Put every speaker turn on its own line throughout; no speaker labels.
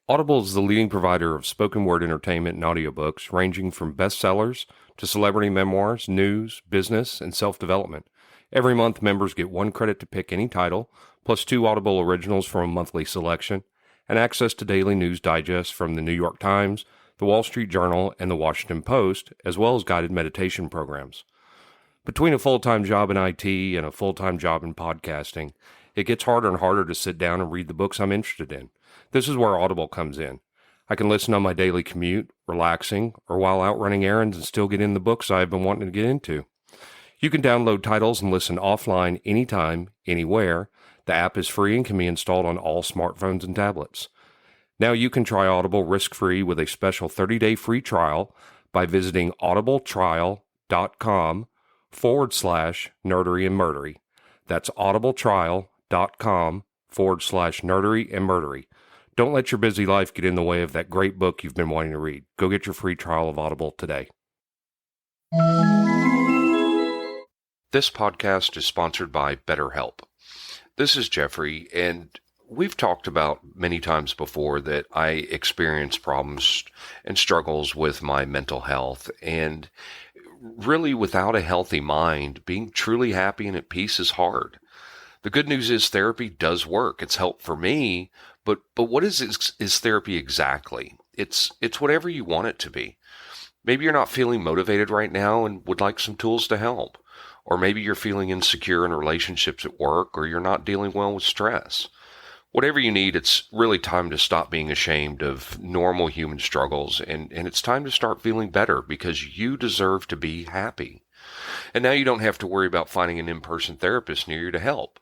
Audible is the leading provider of spoken word entertainment and audiobooks, ranging from bestsellers to celebrity memoirs, news, business, and self-development. Every month, members get 1 credit to pick any title, plus 2 Audible originals from a monthly selection, and access to daily news digests from the New York Times, the Wall Street Journal, and the Washington Post, as well as guided meditation programs. Between a full-time job in IT and a full-time job in podcasting, it gets harder and harder to sit down and read the books I'm interested in. This is where Audible comes in. I can listen on my daily commute, relaxing, or while out running errands and still get in the books I've been wanting to get into. You can download titles and listen offline anytime, anywhere. The app is free and can be installed on all smartphones and tablets. Now you can try Audible risk-free with a special 30-day free trial by visiting audibletrial.com/nerdery and murdery. That's audibletrial.com/nerdery and murdery. Don't let your busy life get in the way of that great book you've been wanting to read. Go get your free trial of Audible today. This podcast is sponsored by BetterHelp. This is Geoffrey, and we've talked about many times before that I experience problems and struggles with my mental health, and really without a healthy mind, being truly happy and at peace is hard. The good news is therapy does work. It's helped for me, but what is therapy exactly? It's whatever you want it to be. Maybe you're not feeling motivated right now and would like some tools to help. Or maybe you're feeling insecure in relationships at work, or you're not dealing well with stress. Whatever you need, it's really time to stop being ashamed of normal human struggles, and it's time to start feeling better because you deserve to be happy. And now you don't have to worry about finding an in-person therapist near you to help.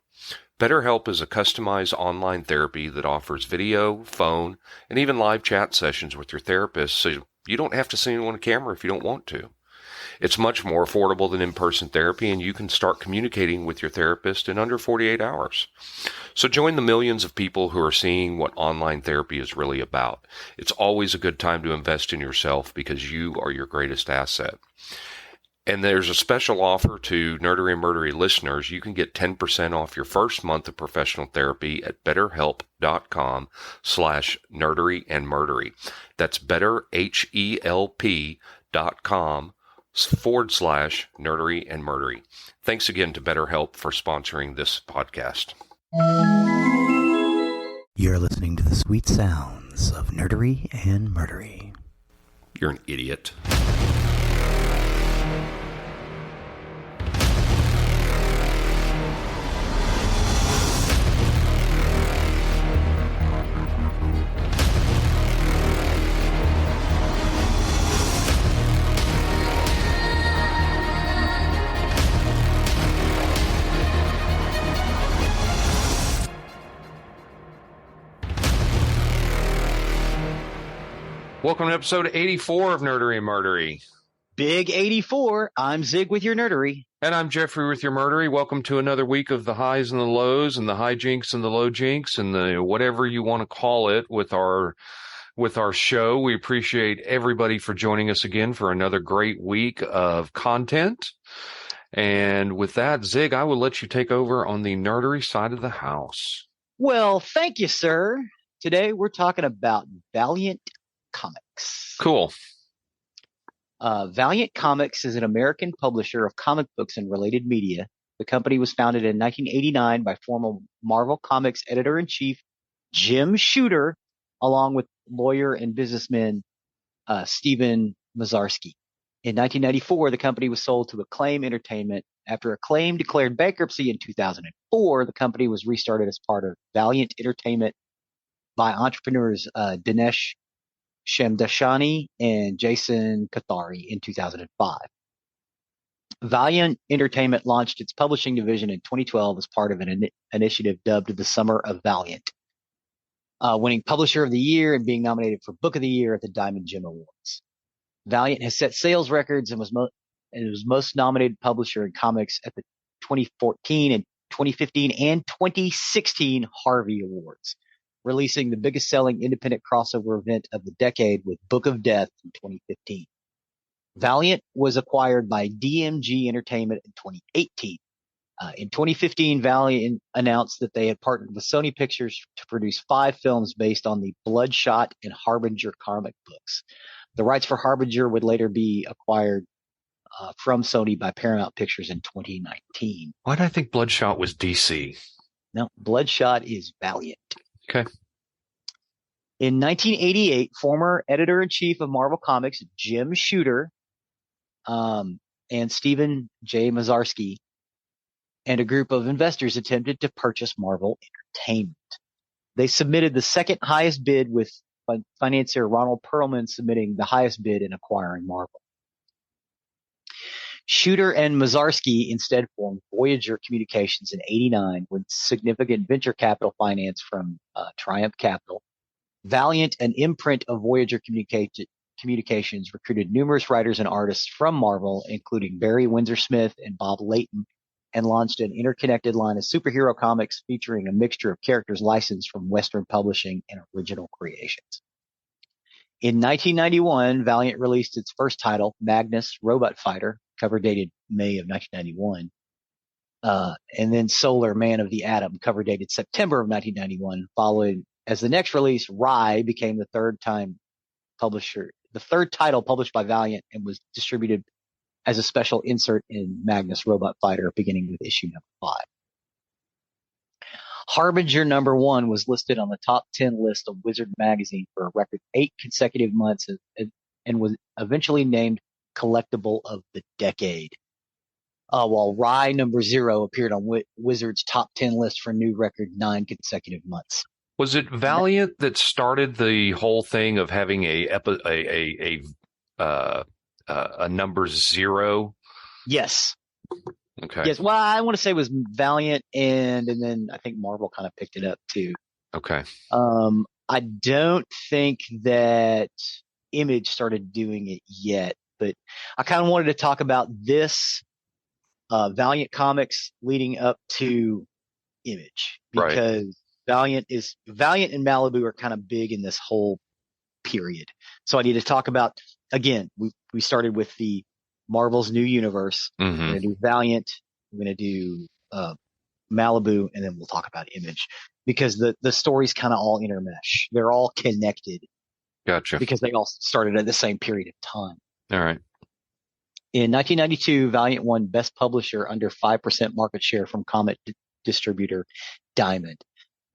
BetterHelp is a customized online therapy that offers video, phone, and even live chat sessions with your therapist, so you don't have to see anyone on camera if you don't want to. It's much more affordable than in-person therapy, and you can start communicating with your therapist in under 48 hours. So join the millions of people who are seeing what online therapy is really about. It's always a good time to invest in yourself because you are your greatest asset. And there's a special offer to Nerdery and Murdery listeners. You can get 10% off your first month of professional therapy at betterhelp.com/nerdery and murdery. That's betterhelp.com/nerdery and murdery. Thanks again to BetterHelp for sponsoring this podcast.
You're listening to the sweet sounds of Nerdery and Murdery.
You're an idiot. Welcome to episode 84 of Nerdery and Murdery.
Big 84. I'm Zig with your Nerdery.
And I'm Geoffrey with your Murdery. Welcome to another week of the highs and the lows and the high jinks and the low jinks and the whatever you want to call it with our show. We appreciate everybody for joining us again for another great week of content. And with that, Zig, I will let you take over on the Nerdery side of the house.
Well, thank you, sir. Today we're talking about Valiant Comics.
Cool.
Valiant Comics is an American publisher of comic books and related media. The company was founded in 1989 by former Marvel Comics editor-in-chief Jim Shooter, along with lawyer and businessman Stephen Mazarski. In 1994, the company was sold to Acclaim Entertainment. After Acclaim declared bankruptcy in 2004, the company was restarted as part of Valiant Entertainment by entrepreneurs Dinesh Shamdashani and Jason Kathari in 2005. Valiant Entertainment launched its publishing division in 2012 as part of an initiative dubbed the Summer of Valiant, winning Publisher of the Year and being nominated for Book of the Year at the Diamond Gem Awards. Valiant has set sales records and was most nominated publisher in comics at the 2014 and 2015 and 2016 Harvey Awards, releasing the biggest selling independent crossover event of the decade with Book of Death in 2015. Valiant was acquired by DMG Entertainment in 2018. In 2015, Valiant announced that they had partnered with Sony Pictures to produce 5 films based on the Bloodshot and Harbinger comic books. The rights for Harbinger would later be acquired from Sony by Paramount Pictures in 2019.
Why did I think Bloodshot was DC?
No, Bloodshot is Valiant.
Okay.
In 1988, former editor-in-chief of Marvel Comics, Jim Shooter, and Stephen J. Mazarsky, and a group of investors attempted to purchase Marvel Entertainment. They submitted the second highest bid, with financier Ronald Perlman submitting the highest bid in acquiring Marvel. Shooter and Mazarsky instead formed Voyager Communications in '89 with significant venture capital finance from Triumph Capital. Valiant, an imprint of Voyager Communications, recruited numerous writers and artists from Marvel, including Barry Windsor-Smith and Bob Layton, and launched an interconnected line of superhero comics featuring a mixture of characters licensed from Western Publishing and original creations. In 1991, Valiant released its first title, Magnus Robot Fighter, cover dated May of 1991, and then Solar Man of the Atom, cover dated September of 1991, followed as the next release. Rai became the third title published by Valiant and was distributed as a special insert in Magnus Robot Fighter, beginning with issue number 5. Harbinger number 1 was listed on the top 10 list of Wizard magazine for a record 8 consecutive months and was eventually named collectible of the decade. While Rai number 0 appeared on Wizard's top 10 list for a new record 9 consecutive months.
Was it Valiant that started the whole thing of having a number 0?
Yes.
Okay.
Yes. Well, I want to say it was Valiant, and then I think Marvel kind of picked it up too.
Okay.
I don't think that Image started doing it yet, but I kind of wanted to talk about this Valiant Comics leading up to Image, because
Right.
Valiant and Malibu are kind of big in this whole period. So I need to talk about, again, we started with the Marvel's New Universe.
Mm-hmm.
We're going to do Valiant. We're going to do Malibu, and then we'll talk about Image, because the stories kind of all intermesh. They're all connected.
Gotcha.
Because they all started at the same period of time.
All right.
In 1992, Valiant won Best Publisher under 5% market share from comic distributor Diamond.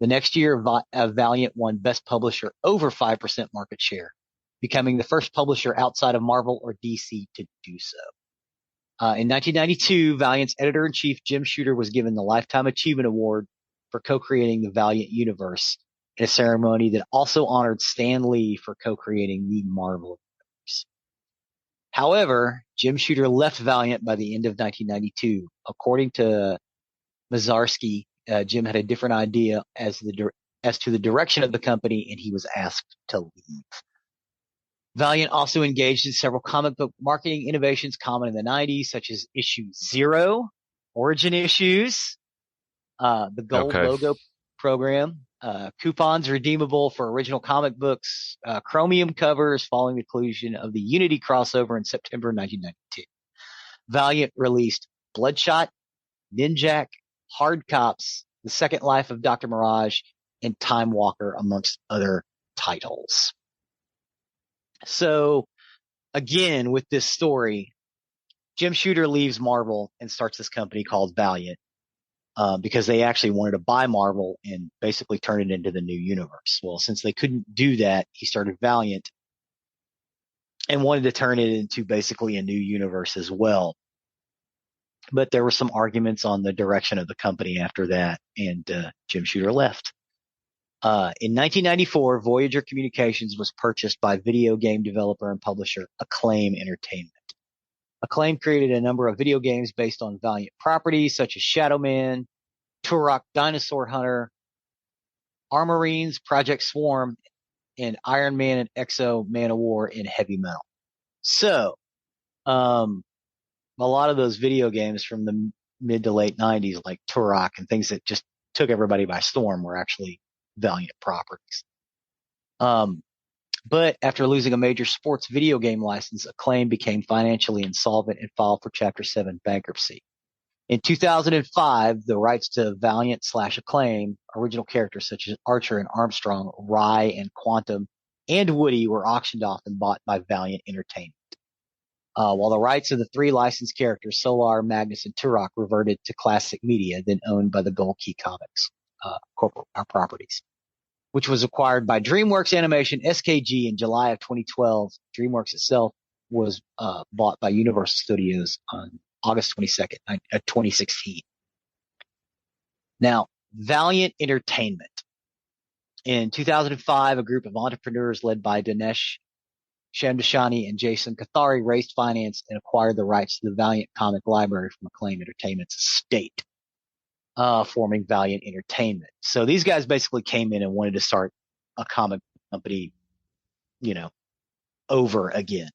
The next year, Valiant won Best Publisher over 5% market share, becoming the first publisher outside of Marvel or DC to do so. In 1992, Valiant's editor-in-chief, Jim Shooter, was given the Lifetime Achievement Award for co-creating the Valiant universe, in a ceremony that also honored Stan Lee for co-creating the Marvel universe. However, Jim Shooter left Valiant by the end of 1992. According to Mazarsky, Jim had a different idea as to the direction of the company, and he was asked to leave. Valiant also engaged in several comic book marketing innovations common in the 90s, such as Issue 0, Origin Issues, the Gold Logo program, coupons redeemable for original comic books, chromium covers following the conclusion of the Unity crossover in September 1992. Valiant released Bloodshot, Ninjak, Hard Cops, The Second Life of Dr. Mirage, and Time Walker, amongst other titles. So, again, with this story, Jim Shooter leaves Marvel and starts this company called Valiant, because they actually wanted to buy Marvel and basically turn it into the new universe. Well, since they couldn't do that, he started Valiant and wanted to turn it into basically a new universe as well. But there were some arguments on the direction of the company after that, and Jim Shooter left. In 1994, Voyager Communications was purchased by video game developer and publisher Acclaim Entertainment. Acclaim created a number of video games based on Valiant properties such as Shadow Man, Turok Dinosaur Hunter, Armorines, Project Swarm, and Iron Man and Exo Man of War in Heavy Metal. So, a lot of those video games from the mid to late 90s, like Turok and things that just took everybody by storm, were actually Valiant properties. But after losing a major sports video game license, Acclaim became financially insolvent and filed for Chapter 7 bankruptcy. In 2005, the rights to Valiant/Acclaim original characters such as Archer and Armstrong, Rye and Quantum, and Woody were auctioned off and bought by Valiant Entertainment. While the rights of the three licensed characters, Solar, Magnus, and Turok, reverted to Classic Media, then owned by the Gold Key Comics corporate properties, which was acquired by DreamWorks Animation SKG in July of 2012. DreamWorks itself was bought by Universal Studios on August 22nd, 2016. Now, Valiant Entertainment. In 2005, a group of entrepreneurs led by Dinesh Shamdashani and Jason Kathari raised finance and acquired the rights to the Valiant comic library from Acclaim Entertainment's estate, forming Valiant Entertainment. So these guys basically came in and wanted to start a comic company, over again.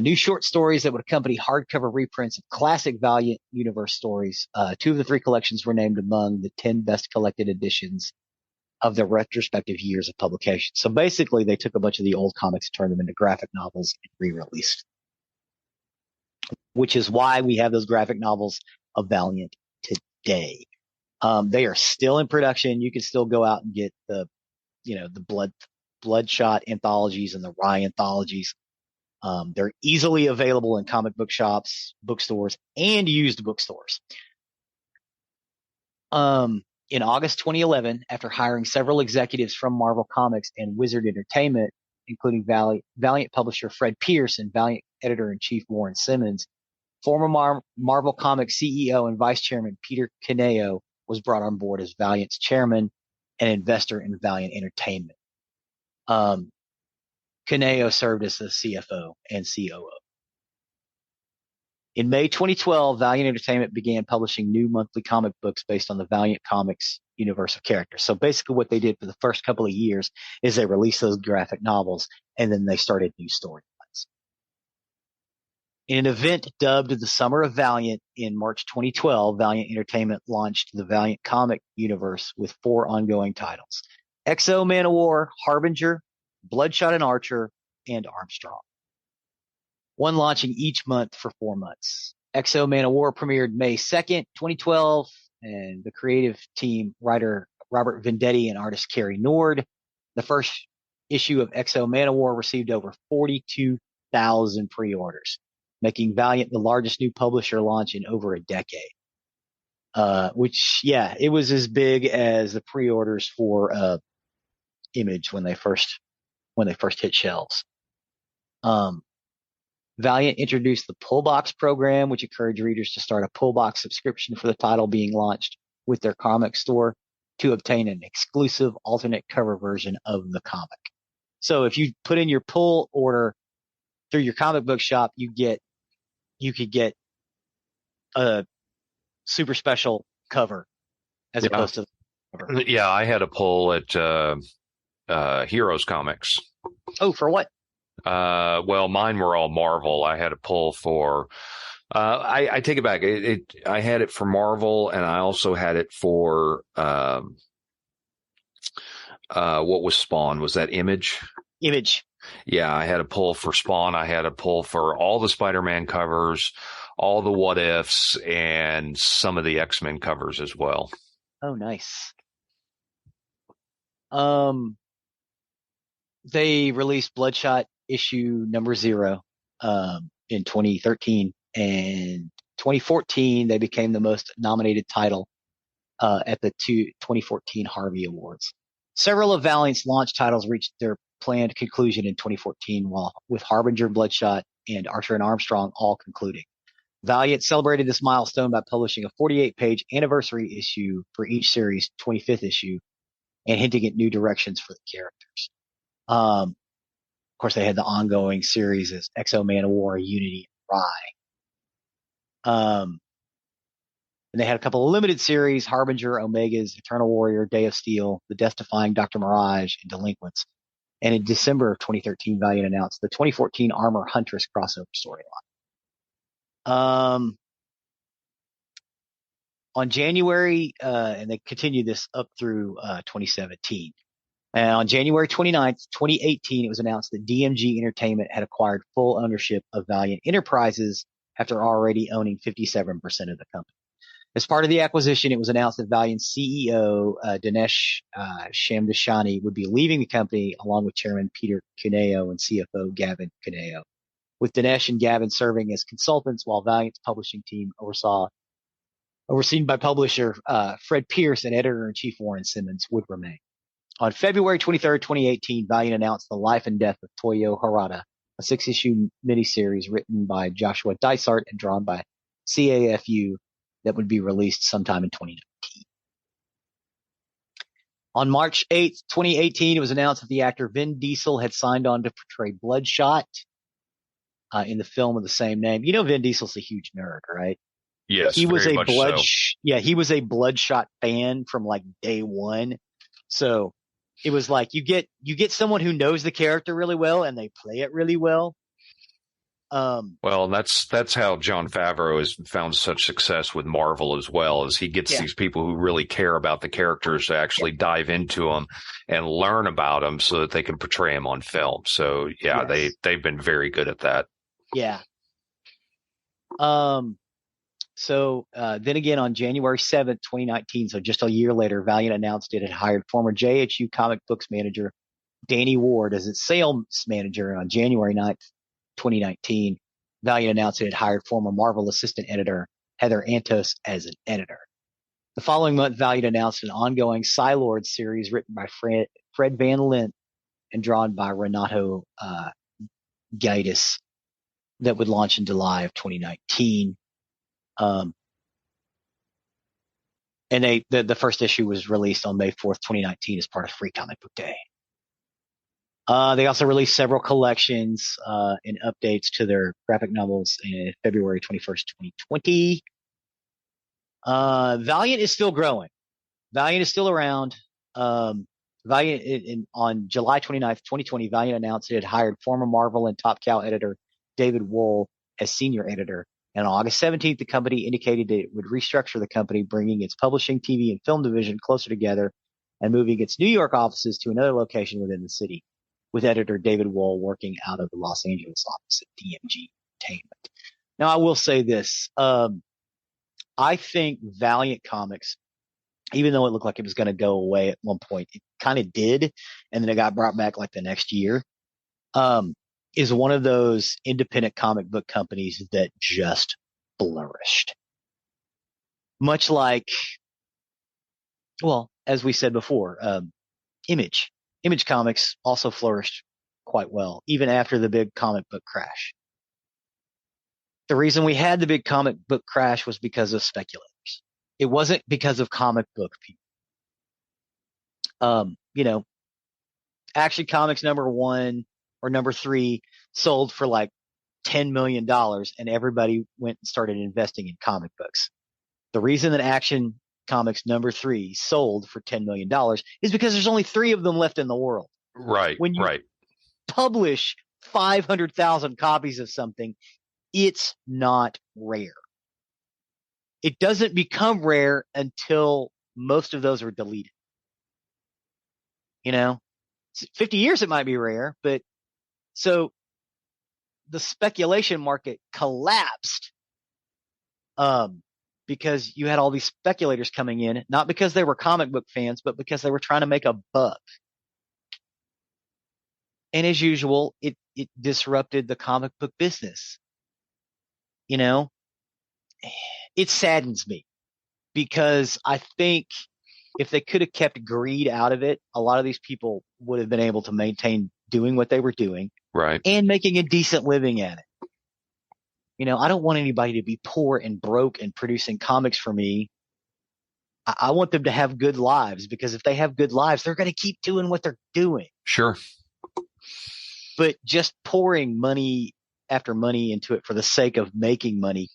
New short stories that would accompany hardcover reprints of classic Valiant universe stories. 2 of the 3 collections were named among the 10 best collected editions of their retrospective years of publication. So basically, they took a bunch of the old comics and turned them into graphic novels and re-released, which is why we have those graphic novels of Valiant today. They are still in production. You can still go out and get the Bloodshot anthologies and the Rye anthologies. They're easily available in comic book shops, bookstores, and used bookstores. In August 2011, after hiring several executives from Marvel Comics and Wizard Entertainment, including Valiant publisher Fred Pierce and Valiant editor-in-chief Warren Simmons, former Marvel Comics CEO and vice chairman Peter Caneo was brought on board as Valiant's chairman and investor in Valiant Entertainment. Caneo served as the CFO and COO. In May 2012, Valiant Entertainment began publishing new monthly comic books based on the Valiant Comics universe of characters. So basically what they did for the first couple of years is they released those graphic novels and then they started new storylines. In an event dubbed the Summer of Valiant in March 2012, Valiant Entertainment launched the Valiant comic universe with 4 ongoing titles: XO Man-O-War, Harbinger, Bloodshot and Archer, and Armstrong. One launching each month for 4 months. XO Man-O-War premiered May 2nd, 2012, and the creative team, writer Robert Vendetti and artist Carrie Nord. The first issue of XO Man-O-War received over 42,000 pre-orders, making Valiant the largest new publisher launch in over a decade. It was as big as the pre-orders for Image when they first hit shelves. Valiant introduced the pull box program, which encouraged readers to start a pull box subscription for the title being launched with their comic store to obtain an exclusive alternate cover version of the comic. So if you put in your pull order through your comic book shop, you could get a super special cover as opposed to the cover.
Yeah, I had a pull at Heroes Comics.
Oh, for what?
Well, mine were all Marvel. I had a pull for, I take it back. I had it for Marvel, and I also had it for, what was Spawn? Was that Image?
Image.
Yeah, I had a pull for Spawn. I had a pull for all the Spider-Man covers, all the What Ifs, and some of the X-Men covers as well.
Oh, nice. They released Bloodshot issue number 0 in 2013, and 2014 they became the most nominated title at the 2014 Harvey Awards. Several of Valiant's launch titles reached their planned conclusion in 2014, while with Harbinger, Bloodshot, and Archer and Armstrong all concluding. Valiant celebrated this milestone by publishing a 48-page anniversary issue for each series' 25th issue and hinting at new directions for the characters. Of course, they had the ongoing series as XO Man-O-War, Unity, and Rye. And they had a couple of limited series: Harbinger, Omegas, Eternal Warrior, Day of Steel, The Death-Defying Dr. Mirage, and Delinquents. And in December of 2013, Valiant announced the 2014 Armor Huntress crossover storyline. On January, and they continued this up through 2017. And on January 29th, 2018, it was announced that DMG Entertainment had acquired full ownership of Valiant Enterprises after already owning 57% of the company. As part of the acquisition, it was announced that Valiant's CEO, Dinesh Shamdashani, would be leaving the company along with Chairman Peter Cuneo and CFO Gavin Cuneo, with Dinesh and Gavin serving as consultants while Valiant's publishing team overseen by publisher Fred Pierce and editor-in-chief Warren Simmons would remain. On February 23rd, 2018, Valiant announced the life and death of Toyo Harada, a 6-issue miniseries written by Joshua Dysart and drawn by CAFU that would be released sometime in 2019. On March 8th, 2018, it was announced that the actor Vin Diesel had signed on to portray Bloodshot in the film of the same name. You know, Vin Diesel's a huge nerd, right?
Yes,
he was
very
a
much so.
he was a Bloodshot fan from like day one. So it was like you get someone who knows the character really well and they play it really well.
Well, that's how Jon Favreau has found such success with Marvel as well, as he gets these people who really care about the characters to actually dive into them and learn about them so that they can portray them on film. So they've been very good at that.
Yeah. So then again, on January 7th, 2019, so just a year later, Valiant announced it had hired former JHU comic books manager Danny Ward as its sales manager. And on January 9th, 2019, Valiant announced it had hired former Marvel assistant editor Heather Antos as an editor. The following month, Valiant announced an ongoing Psylord series written by Fred Van Lent and drawn by Renato Gaitis that would launch in July of 2019. And the first issue was released on May 4th, 2019 as part of Free Comic Book Day. They also released several collections and updates to their graphic novels in February 21st, 2020. Valiant is still growing. Valiant is still around. Valiant on July 29th, 2020, Valiant announced it had hired former Marvel and Top Cow editor David Wohl as senior editor. And on August 17th, the company indicated that it would restructure the company, bringing its publishing, TV, and film division closer together and moving its New York offices to another location within the city, with editor David Wohl working out of the Los Angeles office at DMG Entertainment. Now, I will say this. I think Valiant Comics, even though it looked like it was going to go away at one point, it kind of did, and then it got brought back like the next year, is one of those independent comic book companies that just flourished. Much like, well, as we said before, Image Comics also flourished quite well, even after the big comic book crash. The reason we had the big comic book crash was because of speculators. It wasn't because of comic book people. Action Comics #1 or #3 sold for like $10 million and everybody went and started investing in comic books. The reason that Action Comics #3 sold for $10 million is because there's only 3 of them left in the world.
Right.
When you publish 500,000 copies of something, it's not rare. It doesn't become rare until most of those are deleted. 50 years it might be rare, but so the speculation market collapsed because you had all these speculators coming in, not because they were comic book fans, but because they were trying to make a buck. And as usual, it disrupted the comic book business. It saddens me because I think if they could have kept greed out of it, a lot of these people would have been able to maintain doing what they were doing,
right,
and making a decent living at it. I don't want anybody to be poor and broke and producing comics for me. I want them to have good lives, because if they have good lives, they're going to keep doing what they're doing.
Sure.
But just pouring money after money into it for the sake of making money,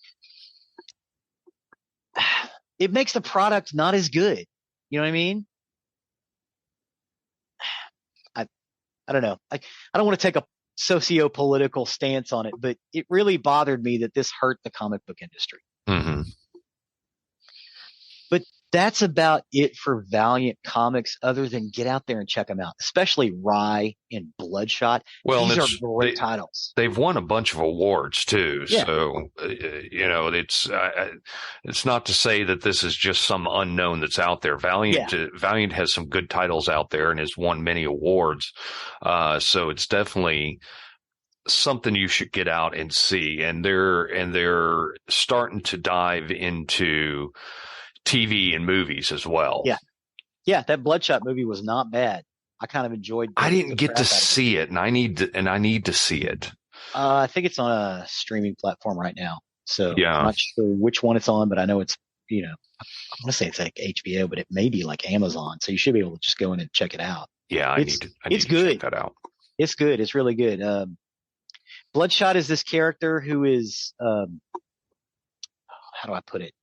it makes the product not as good. You know what I mean? I don't know. I don't want to take a socio-political stance on it, but it really bothered me that this hurt the comic book industry.
Mm-hmm.
But That's about it for Valiant Comics, other than get out there and check them out, especially Rye and Bloodshot.
Well, and
These are great titles.
they've won a bunch of awards too.
Yeah.
So, it's not to say that this is just some unknown that's out there. Valiant has some good titles out there and has won many awards. So it's definitely something you should get out and see. And they're starting to dive into TV and movies as well.
Yeah. Yeah. That Bloodshot movie was not bad. I kind of enjoyed.
I didn't get to see it, and I need to see it.
I think it's on a streaming platform right now. So
yeah.
I'm not sure which one it's on, but I know it's, I want to say it's like HBO, but it may be like Amazon. So you should be able to just go in and check it out.
Yeah. I need to check that out.
It's good. It's really good. Bloodshot is this character who is, how do I put it?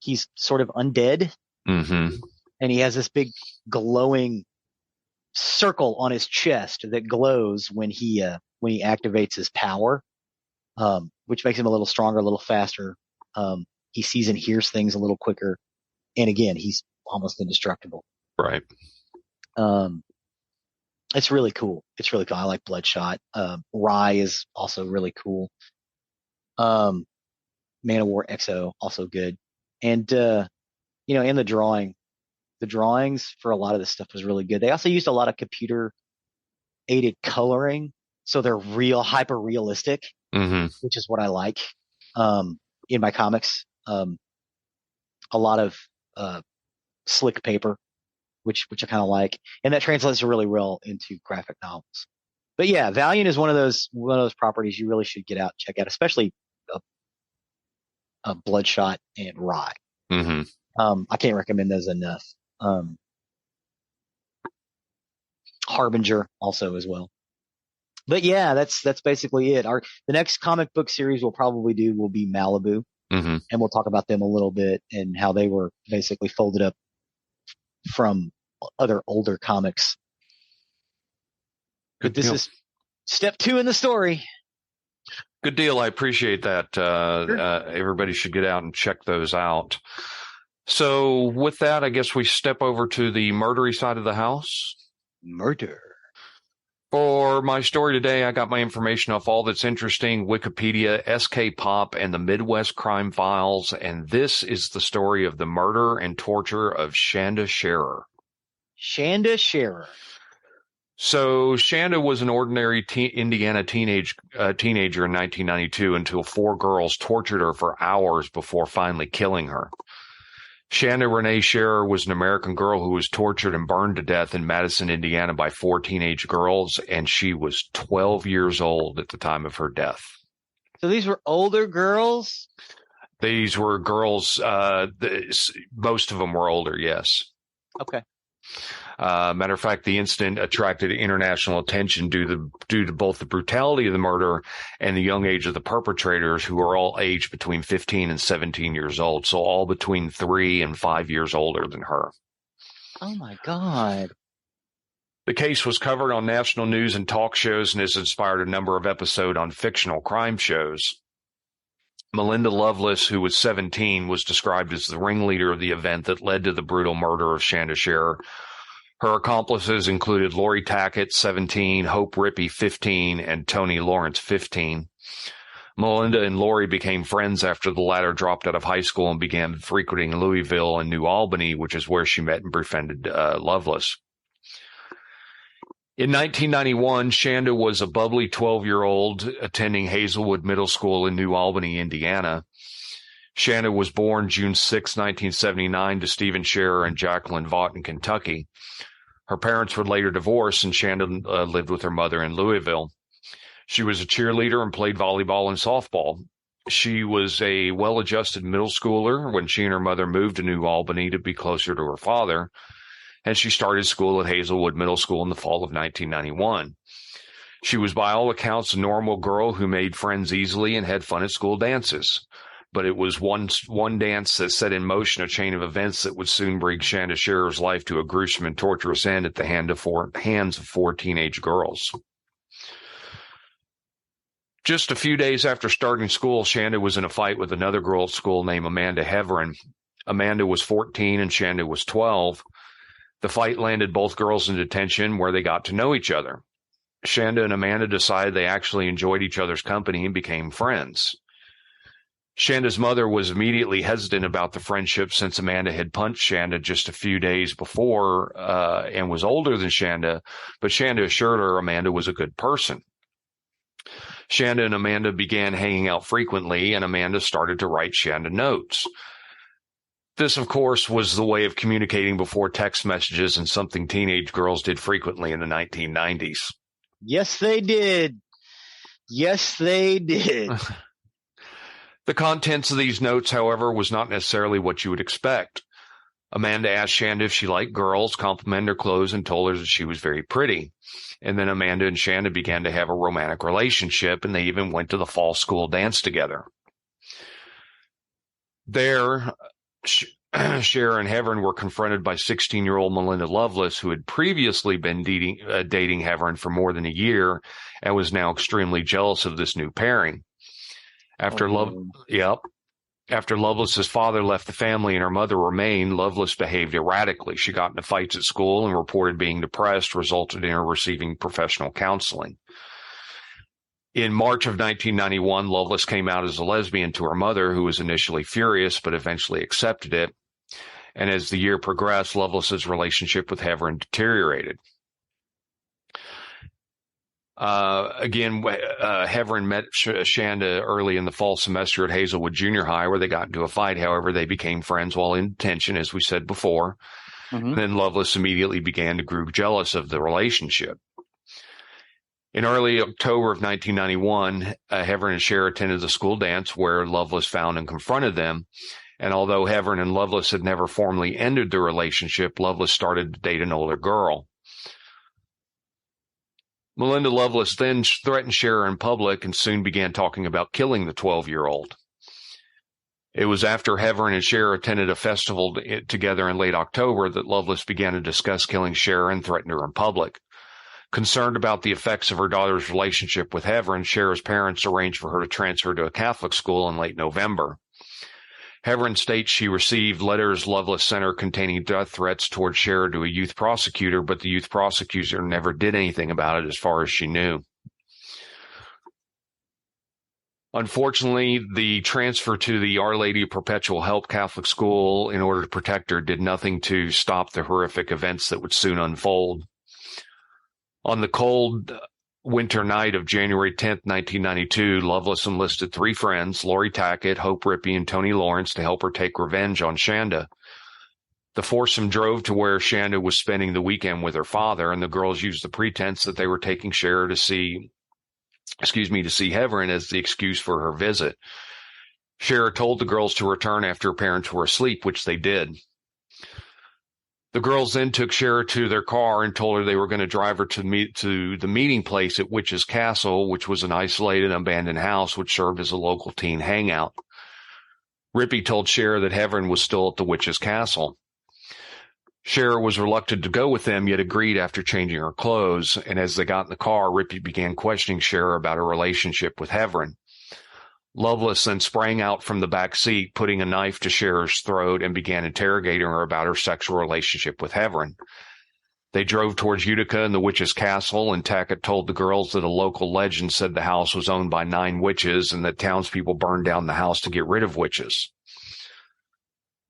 He's sort of undead,
mm-hmm.
and he has this big glowing circle on his chest that glows when he activates his power, which makes him a little stronger, a little faster. He sees and hears things a little quicker, and again, he's almost indestructible.
Right.
It's really cool. It's really cool. I like Bloodshot. Rye is also really cool. Man of War XO also good. And, in the drawings for a lot of this stuff was really good. They also used a lot of computer aided coloring. So they're real hyper realistic,
mm-hmm.
which is what I like, in my comics. A lot of, slick paper, which I kind of like. And that translates really well into graphic novels. But yeah, Valiant is one of those properties you really should get out and check out, especially, Bloodshot and Rye.
Mm-hmm.
I can't recommend those enough. Harbinger also as well. But yeah, that's basically it. The next comic book series we'll probably do will be Malibu,
mm-hmm.
and we'll talk about them a little bit and how they were basically folded up from other older comics.
Good
but this
deal.
is step 2 in the story.
Good deal. I appreciate that.
Sure.
Everybody should get out and check those out. So with that, I guess we step over to the murdery side of the house.
Murder.
For my story today, I got my information off All That's Interesting, Wikipedia, SK Pop, and the Midwest Crime Files. And this is the story of the murder and torture of Shanda Shearer.
Shanda Shearer.
So Shanda was an ordinary Indiana teenager in 1992 until 4 girls tortured her for hours before finally killing her. Shanda Renee Shearer was an American girl who was tortured and burned to death in Madison, Indiana by 4 teenage girls, and she was 12 years old at the time of her death.
So these were older girls?
These were girls, most of them were older, yes.
Okay.
Matter of fact, the incident attracted international attention due to both the brutality of the murder and the young age of the perpetrators, who are all aged between 15 and 17 years old, so all between 3 and 5 years older than her.
Oh, my God.
The case was covered on national news and talk shows and has inspired a number of episodes on fictional crime shows. Melinda Lovelace, who was 17, was described as the ringleader of the event that led to the brutal murder of Shanda Shearer. Her accomplices included Lori Tackett, 17, Hope Rippey, 15, and Tony Lawrence, 15. Melinda and Lori became friends after the latter dropped out of high school and began frequenting Louisville and New Albany, which is where she met and befriended Lovelace. In 1991, Shanda was a bubbly 12-year-old attending Hazelwood Middle School in New Albany, Indiana. Shanda was born June 6, 1979 to Stephen Shearer and Jacqueline Vaught in Kentucky. Her parents would later divorce, and Shanda lived with her mother in Louisville. She was a cheerleader and played volleyball and softball. She was a well-adjusted middle schooler when she and her mother moved to New Albany to be closer to her father, and she started school at Hazelwood Middle School in the fall of 1991. She was, by all accounts, a normal girl who made friends easily and had fun at school dances. But it was one dance that set in motion a chain of events that would soon bring Shanda Shearer's life to a gruesome and torturous end at the hands of 4 teenage girls. Just a few days after starting school, Shanda was in a fight with another girl at school named Amanda Heverin. Amanda was 14 and Shanda was 12. The fight landed both girls in detention, where they got to know each other. Shanda and Amanda decided they actually enjoyed each other's company and became friends. Shanda's mother was immediately hesitant about the friendship since Amanda had punched Shanda just a few days before and was older than Shanda, but Shanda assured her Amanda was a good person. Shanda and Amanda began hanging out frequently, and Amanda started to write Shanda notes. This, of course, was the way of communicating before text messages and something teenage girls did frequently in the 1990s.
Yes, they did. Yes, they did.
The contents of these notes, however, was not necessarily what you would expect. Amanda asked Shanda if she liked girls, complimented her clothes, and told her that she was very pretty. And then Amanda and Shanda began to have a romantic relationship, and they even went to the fall school dance together. There, Shearer and Heverin were confronted by 16-year-old Melinda Lovelace, who had previously been dating Heverin for more than a year and was now extremely jealous of this new pairing. After Lovelace's father left the family and her mother remained, Lovelace behaved erratically. She got into fights at school and reported being depressed, resulted in her receiving professional counseling. In March of 1991, Lovelace came out as a lesbian to her mother, who was initially furious but eventually accepted it. And as the year progressed, Lovelace's relationship with Heverin deteriorated. Heverin met Shanda early in the fall semester at Hazelwood Junior High, where they got into a fight. However, they became friends while in detention, as we said before. Mm-hmm. Then Lovelace immediately began to grow jealous of the relationship. In early October of 1991, Heverin and Shearer attended the school dance where Lovelace found and confronted them. And although Heverin and Lovelace had never formally ended their relationship, Lovelace started to date an older girl. Melinda Lovelace then threatened Shearer in public and soon began talking about killing the 12-year-old. It was after Heverin and Shearer attended a festival together in late October that Lovelace began to discuss killing Shearer and threatened her in public. Concerned about the effects of her daughter's relationship with Heverin, Shearer's parents arranged for her to transfer to a Catholic school in late November. Heverin states she received letters Lovelace sent her containing death threats toward Shearer to a youth prosecutor, but the youth prosecutor never did anything about it as far as she knew. Unfortunately, the transfer to the Our Lady of Perpetual Help Catholic School in order to protect her did nothing to stop the horrific events that would soon unfold. On the cold winter night of January 10th, 1992, Lovelace enlisted 3 friends, Lori Tackett, Hope Rippey, and Tony Lawrence, to help her take revenge on Shanda. The foursome drove to where Shanda was spending the weekend with her father, and the girls used the pretense that they were taking Shearer to see Heverin as the excuse for her visit. Shearer told the girls to return after her parents were asleep, which they did. The girls then took Shearer to their car and told her they were going to drive her to the meeting place at Witch's Castle, which was an isolated, abandoned house which served as a local teen hangout. Rippey told Shearer that Heverin was still at the Witch's Castle. Shearer was reluctant to go with them, yet agreed after changing her clothes, and as they got in the car, Rippey began questioning Shearer about her relationship with Heverin. Lovelace then sprang out from the back seat, putting a knife to Shearer's throat, and began interrogating her about her sexual relationship with Heverin. They drove towards Utica and the Witch's Castle, and Tackett told the girls that a local legend said the house was owned by 9 witches and that townspeople burned down the house to get rid of witches.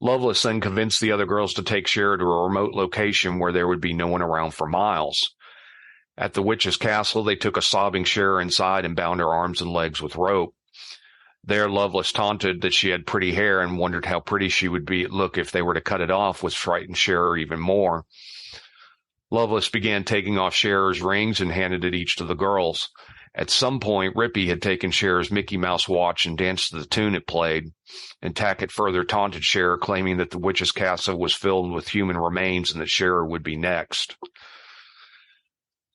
Lovelace then convinced the other girls to take Shearer to a remote location where there would be no one around for miles. At the Witch's Castle, they took a sobbing Shearer inside and bound her arms and legs with rope. There, Lovelace taunted that she had pretty hair and wondered how pretty she would look if they were to cut it off, which frightened Shearer even more. Lovelace began taking off Shearer's rings and handed it each to the girls. At some point, Rippey had taken Shearer's Mickey Mouse watch and danced to the tune it played, and Tackett further taunted Shearer, claiming that the Witch's Castle was filled with human remains and that Shearer would be next.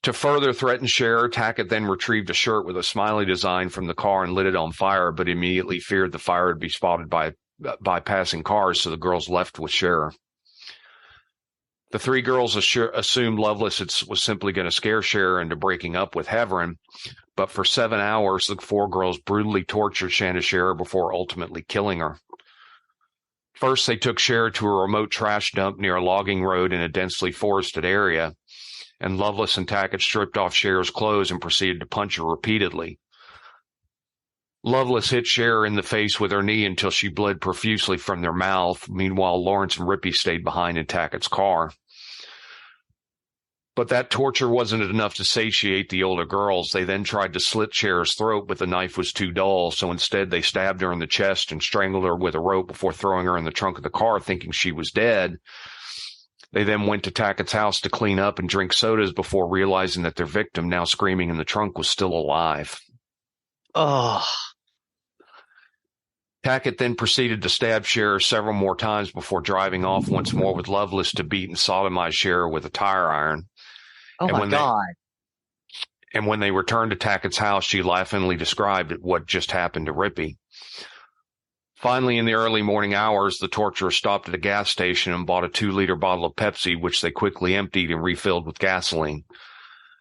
To further threaten Shearer, Tackett then retrieved a shirt with a smiley design from the car and lit it on fire, but immediately feared the fire would be spotted by passing cars, so the girls left with Shearer. The 3 girls assumed Lovelace was simply going to scare Shearer into breaking up with Heverin, but for 7 hours, the 4 girls brutally tortured Shanda Shearer before ultimately killing her. First, they took Shearer to a remote trash dump near a logging road in a densely forested area, and Lovelace and Tackett stripped off Shearer's clothes and proceeded to punch her repeatedly. Lovelace hit Shearer in the face with her knee until she bled profusely from their mouth. Meanwhile, Lawrence and Rippey stayed behind in Tackett's car. But that torture wasn't enough to satiate the older girls. They then tried to slit Shearer's throat, but the knife was too dull, so instead they stabbed her in the chest and strangled her with a rope before throwing her in the trunk of the car, thinking she was dead. They then went to Tackett's house to clean up and drink sodas before realizing that their victim, now screaming in the trunk, was still alive.
Oh.
Tackett then proceeded to stab Shearer several more times before driving off once more with Lovelace to beat and sodomize Shearer with a tire iron.
Oh, my God.
And when they returned to Tackett's house, she laughingly described what just happened to Rippey. Finally, in the early morning hours, the torturers stopped at a gas station and bought a 2-liter bottle of Pepsi, which they quickly emptied and refilled with gasoline.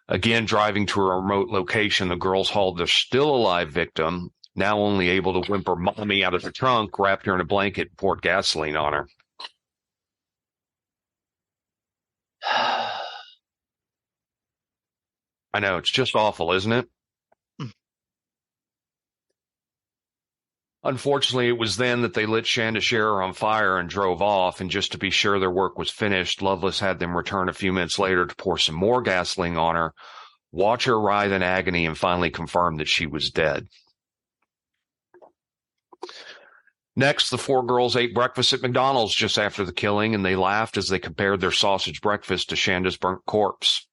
Again, driving to a remote location, the girls hauled their still-alive victim, now only able to whimper "mommy" out of the trunk, wrapped her in a blanket, and poured gasoline on her. I know, it's just awful, isn't it? Unfortunately, it was then that they lit Shanda Shearer on fire and drove off, and just to be sure their work was finished, Lovelace had them return a few minutes later to pour some more gasoline on her, watch her writhe in agony, and finally confirm that she was dead. Next, the 4 girls ate breakfast at McDonald's just after the killing, and they laughed as they compared their sausage breakfast to Shanda's burnt corpse.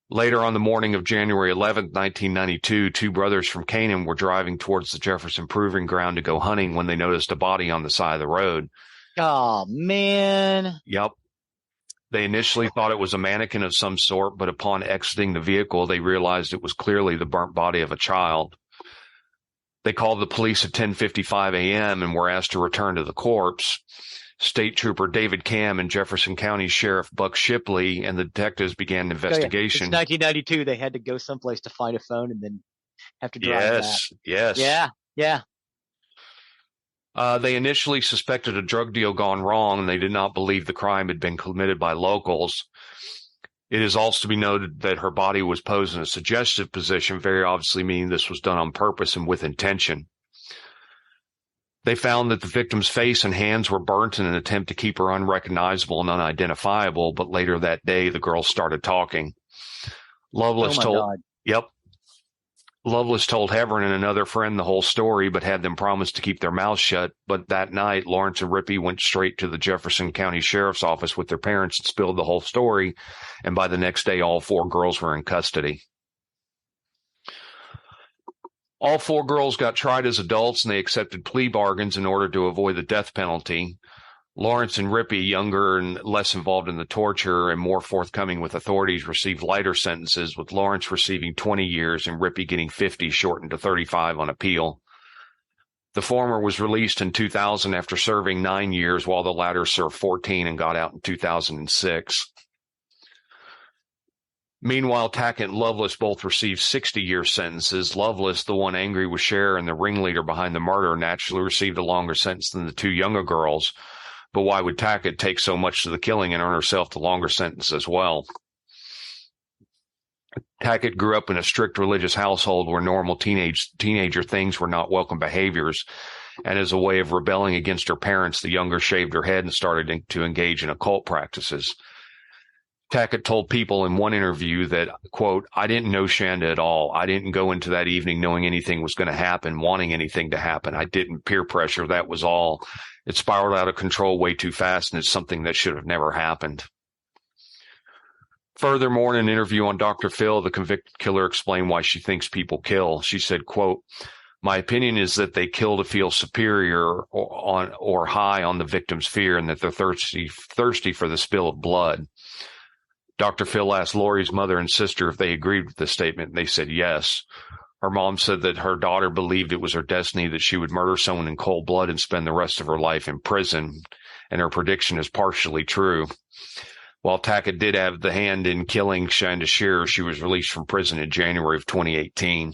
Later on the morning of January 11, 1992, 2 brothers from Canaan were driving towards the Jefferson Proving Ground to go hunting when they noticed a body on the side of the road.
Oh, man.
Yep. They initially thought it was a mannequin of some sort, but upon exiting the vehicle, they realized it was clearly the burnt body of a child. They called the police at 10:55 a.m. and were asked to return to the corpse. State Trooper David Cam and Jefferson County Sheriff Buck Shipley and the detectives began an investigation.
It's 1992. They had to go someplace to find a phone and then have to drive back.
Yes.
Yeah.
They initially suspected a drug deal gone wrong, and they did not believe the crime had been committed by locals. It is also to be noted that her body was posed in a suggestive position, very obviously meaning this was done on purpose and with intention. They found that the victim's face and hands were burnt in an attempt to keep her unrecognizable and unidentifiable, but later that day, the girls started talking. Lovelace told Heverin and another friend the whole story, but had them promise to keep their mouths shut. But that night, Lawrence and Rippey went straight to the Jefferson County Sheriff's Office with their parents and spilled the whole story. And by the next day, all 4 girls were in custody. All 4 girls got tried as adults, and they accepted plea bargains in order to avoid the death penalty. Lawrence and Rippey, younger and less involved in the torture and more forthcoming with authorities, received lighter sentences, with Lawrence receiving 20 years and Rippey getting 50, shortened to 35 on appeal. The former was released in 2000 after serving 9 years, while the latter served 14 and got out in 2006. Meanwhile, Tackett and Lovelace both received 60-year sentences. Lovelace, the one angry with Shearer and the ringleader behind the murder, naturally received a longer sentence than the 2 younger girls. But why would Tackett take so much to the killing and earn herself the longer sentence as well? Tackett grew up in a strict religious household where normal teenager things were not welcome behaviors. And as a way of rebelling against her parents, the younger shaved her head and started to engage in occult practices. Tackett told People in one interview that, quote, "I didn't know Shanda at all. I didn't go into that evening knowing anything was going to happen, wanting anything to happen. I didn't peer pressure. That was all. It spiraled out of control way too fast, and it's something that should have never happened." Furthermore, in an interview on Dr. Phil, the convicted killer explained why she thinks people kill. She said, quote, "My opinion is that they kill to feel superior or high on the victim's fear, and that they're thirsty for the spill of blood." Dr. Phil asked Lori's mother and sister if they agreed with this statement, and they said yes. Her mom said that her daughter believed it was her destiny that she would murder someone in cold blood and spend the rest of her life in prison, and her prediction is partially true. While Tackett did have the hand in killing Shanda Shearer, she was released from prison in January of 2018.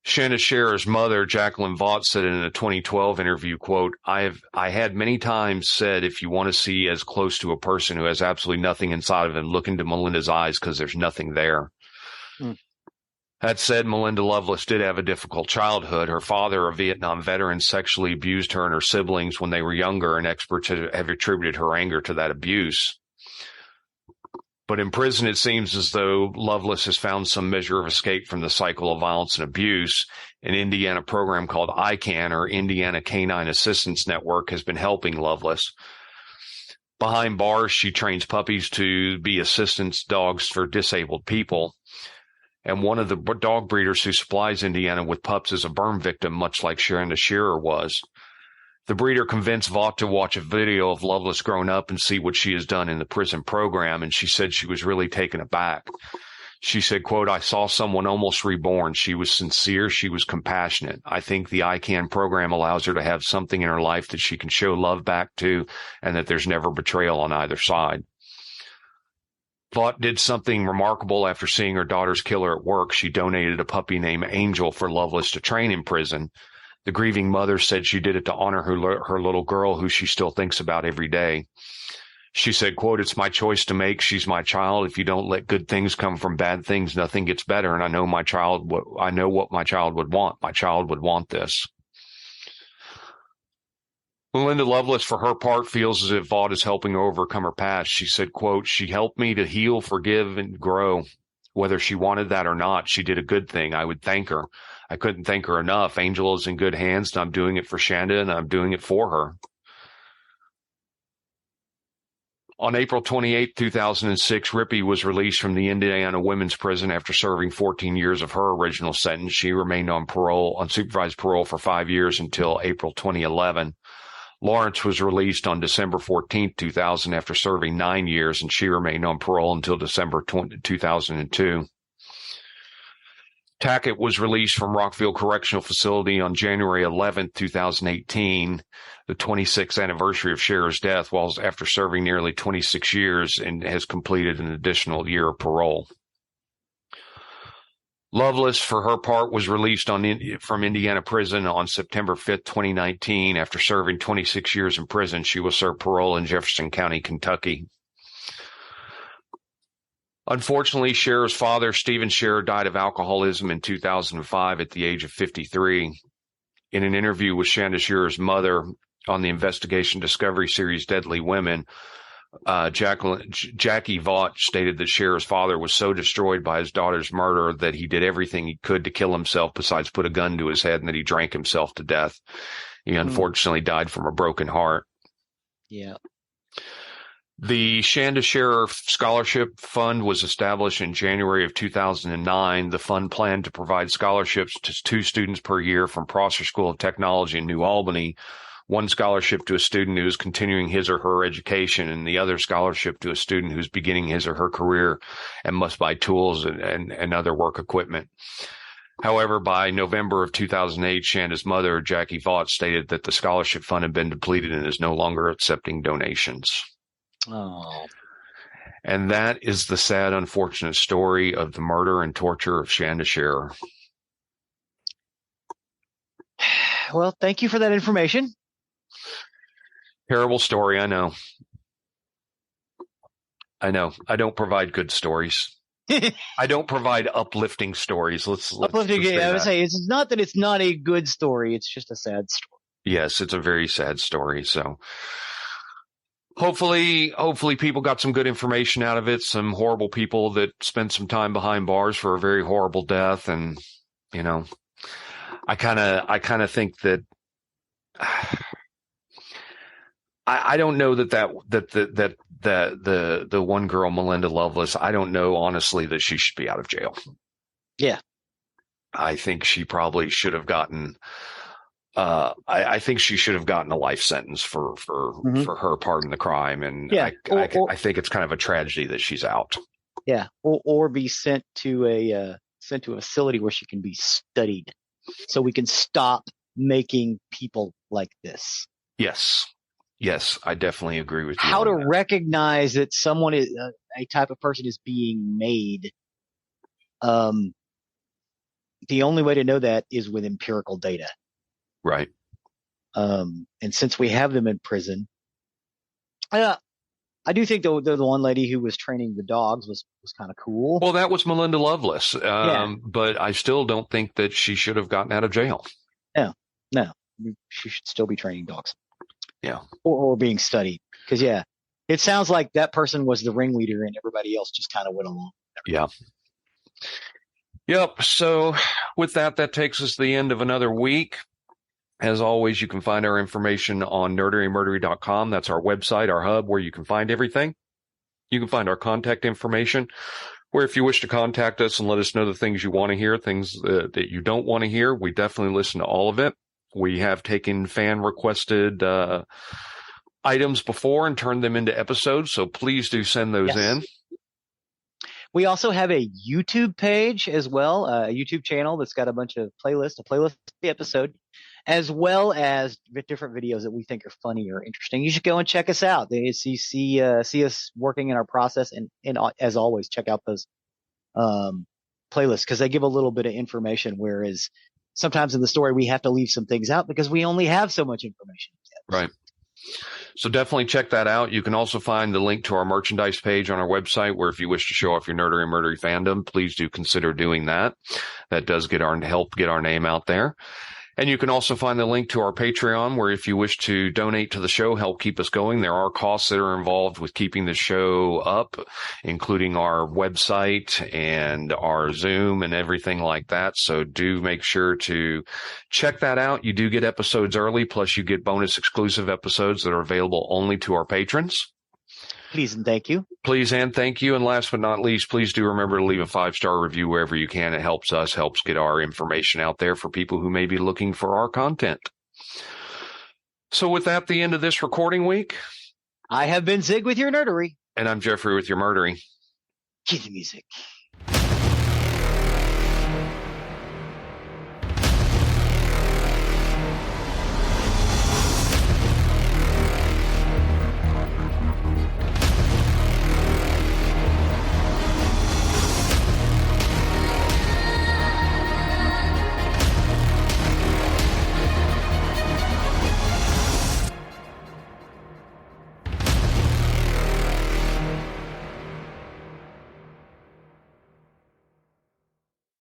Shanda Shearer's mother, Jacqueline Vaught, said in a 2012 interview, quote, I had many times said, if you want to see as close to a person who has absolutely nothing inside of him, look into Melinda's eyes because there's nothing there.
Mm.
That said, Melinda Loveless did have a difficult childhood. Her father, a Vietnam veteran, sexually abused her and her siblings when they were younger, and experts have attributed her anger to that abuse. But in prison, it seems as though Loveless has found some measure of escape from the cycle of violence and abuse. An Indiana program called ICANN, or Indiana Canine Assistance Network, has been helping Loveless. Behind bars, she trains puppies to be assistance dogs for disabled people. And one of the dog breeders who supplies Indiana with pups is a burn victim, much like Shanda Shearer was. The breeder convinced Vaught to watch a video of Loveless growing up and see what she has done in the prison program, and she said she was really taken aback. She said, quote, I saw someone almost reborn. She was sincere. She was compassionate. I think the ICANN program allows her to have something in her life that she can show love back to, and that there's never betrayal on either side. Vaught did something remarkable after seeing her daughter's killer at work. She donated a puppy named Angel for Loveless to train in prison. The grieving mother said she did it to honor her little girl, who she still thinks about every day. She said, quote, it's my choice to make. She's my child. If you don't let good things come from bad things, nothing gets better. And I know what my child would want. My child would want this. Melinda Loveless, for her part, feels as if Vaught is helping her overcome her past. She said, quote, she helped me to heal, forgive, and grow. Whether she wanted that or not, she did a good thing. I would thank her. I couldn't thank her enough. Angel is in good hands, and I'm doing it for Shanda, and I'm doing it for her. On April 28, 2006, Rippey was released from the Indiana Women's Prison after serving 14 years of her original sentence. She remained on supervised parole for 5 years until April 2011. Lawrence was released on December 14, 2000 after serving 9 years, and she remained on parole until December 2002. Tackett was released from Rockville Correctional Facility on January 11, 2018, the 26th anniversary of Shearer's death, while after serving nearly 26 years, and has completed an additional year of parole. Loveless, for her part, was released from Indiana prison on September 5, 2019. After serving 26 years in prison, she will serve parole in Jefferson County, Kentucky. Unfortunately, Shearer's father, Stephen Shearer, died of alcoholism in 2005 at the age of 53. In an interview with Shanda Shearer's mother on the investigation Discovery series Deadly Women, Jackie Vaught stated that Shearer's father was so destroyed by his daughter's murder that he did everything he could to kill himself besides put a gun to his head, and that he drank himself to death. He unfortunately died from a broken heart.
Yeah.
The Shanda Shearer Scholarship Fund was established in January of 2009. The fund planned to provide scholarships to 2 students per year from Prosser School of Technology in New Albany, 1 scholarship to a student who is continuing his or her education, and the other scholarship to a student who's beginning his or her career and must buy tools and other work equipment. However, by November of 2008, Shanda's mother, Jackie Vaught, stated that the scholarship fund had been depleted and is no longer accepting donations.
Oh.
And that is the sad, unfortunate story of the murder and torture of Shanda Shearer.
Well, thank you for that information.
Terrible story, I know. I don't provide good stories. I don't provide uplifting stories.
Uplifting. I would say it's not that it's not a good story. It's just a sad story.
Yes, it's a very sad story. So hopefully people got some good information out of it. Some horrible people that spent some time behind bars for a very horrible death. And, you know, I kind of think that I don't know that the one girl, Melinda Loveless, I don't know honestly that she should be out of jail.
Yeah.
I think she probably should have gotten I think she should have gotten a life sentence for her part in the crime. And yeah, I think it's kind of a tragedy that she's out.
Yeah. Or be sent to a facility where she can be studied so we can stop making people like this.
Yes, I definitely agree with you.
How to recognize that someone is a type of person is being made. the only way to know that is with empirical data.
Right.
And since we have them in prison, I do think the one lady who was training the dogs was kind of cool.
Well, that was Melinda Lovelace.
Yeah.
But I still don't think that she should have gotten out of jail.
No, she should still be training dogs.
Yeah.
Or being studied. Because, yeah, it sounds like that person was the ringleader and everybody else just kind of went along.
Yeah. Yep. So with that takes us to the end of another week. As always, you can find our information on nerderymurdery.com. That's our website, our hub, where you can find everything. You can find our contact information, where if you wish to contact us and let us know the things you want to hear, things that you don't want to hear, we definitely listen to all of it. We have taken fan-requested items before and turned them into episodes, so please do send those in.
We also have a YouTube page as well, a YouTube channel that's got a bunch of playlists, a playlist of the episode, as well as different videos that we think are funny or interesting. You should go and check us out. See us working in our process, and as always, check out those playlists because they give a little bit of information, whereas sometimes in the story we have to leave some things out because we only have so much information.
Right. So definitely check that out. You can also find the link to our merchandise page on our website, where if you wish to show off your Nerdery Murdery fandom, please do consider doing that. That does help get our name out there. And you can also find the link to our Patreon, where if you wish to donate to the show, help keep us going. There are costs that are involved with keeping the show up, including our website and our Zoom and everything like that. So do make sure to check that out. You do get episodes early, plus you get bonus exclusive episodes that are available only to our patrons.
Please and thank you.
Please and thank you. And last but not least, please do remember to leave a 5-star review wherever you can. It helps us, helps get our information out there for people who may be looking for our content. So with that, the end of this recording week.
I have been Zig with your nerdery.
And I'm Geoffrey with your murdery.
Cue the music.